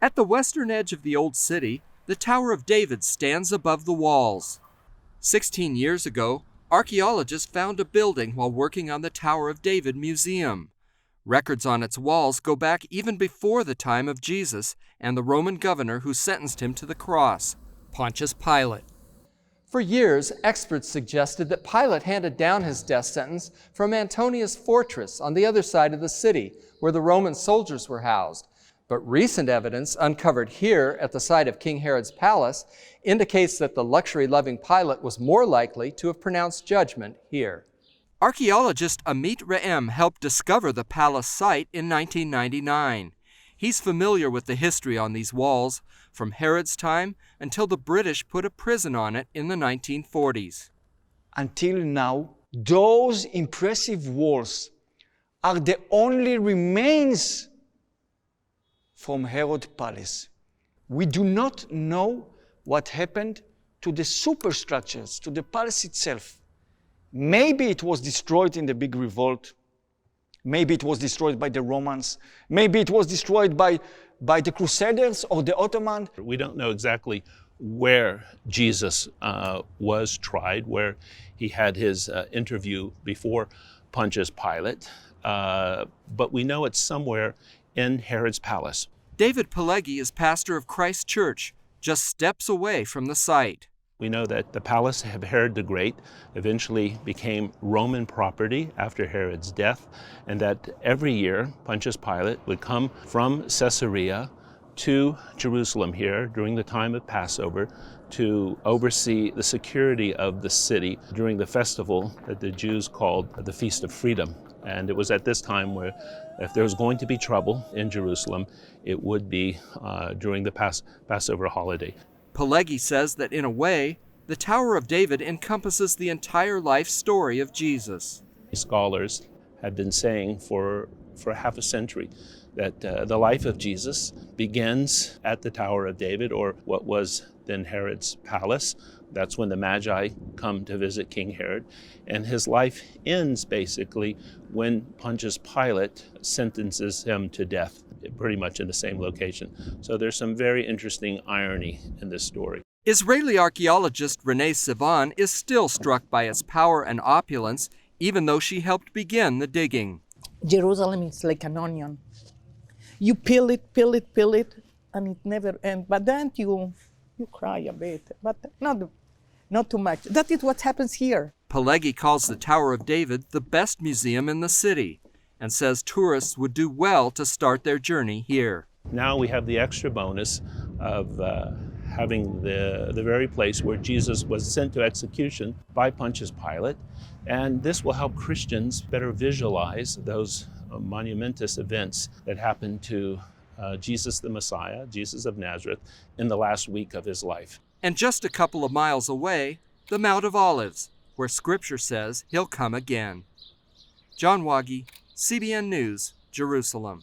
At the western edge of the old city, the Tower of David stands above the walls. 16 years ago, archaeologists found a building while working on the Tower of David Museum. Records on its walls go back even before the time of Jesus and the Roman governor who sentenced him to the cross, Pontius Pilate. For years, experts suggested that Pilate handed down his death sentence from Antonia's fortress on the other side of the city, where the Roman soldiers were housed. But recent evidence uncovered here at the site of King Herod's palace indicates that the luxury-loving Pilate was more likely to have pronounced judgment here. Archaeologist Amit Re'em helped discover the palace site in 1999. He's familiar with the history on these walls, from Herod's time until the British put a prison on it in the 1940s. Until now, those impressive walls are the only remains from Herod's palace. We do not know what happened to the superstructures, to the palace itself. Maybe it was destroyed in the big revolt. Maybe it was destroyed by the Romans. Maybe it was destroyed by the Crusaders or the Ottomans. We don't know exactly where Jesus was tried, where he had his interview before Pontius Pilate, but we know it's somewhere in Herod's palace. David Pileggi is pastor of Christ Church, just steps away from the site. We know that the palace of Herod the Great eventually became Roman property after Herod's death, and that every year Pontius Pilate would come from Caesarea to Jerusalem here during the time of Passover to oversee the security of the city during the festival that the Jews called the Feast of Freedom. And it was at this time where if there was going to be trouble in Jerusalem, it would be during the Passover holiday. Pileggi says that in a way, the Tower of David encompasses the entire life story of Jesus. Scholars have been saying for half a century that the life of Jesus begins at the Tower of David, or what was then Herod's palace. That's when the Magi come to visit King Herod. And his life ends basically when Pontius Pilate sentences him to death, pretty much in the same location. So there's some very interesting irony in this story. Israeli archaeologist Renee Sivan is still struck by its power and opulence, even though she helped begin the digging. Jerusalem is like an onion. You peel it, and it never ends. But then you cry a bit, but not too much. That is what happens here. Pileggi calls the Tower of David the best museum in the city and says tourists would do well to start their journey here. Now we have the extra bonus of having the very place where Jesus was sent to execution by Pontius Pilate, and this will help Christians better visualize those monumentous events that happened to Jesus the Messiah, Jesus of Nazareth, in the last week of his life. And just a couple of miles away, the Mount of Olives, where Scripture says he'll come again. John Wagi, CBN News, Jerusalem.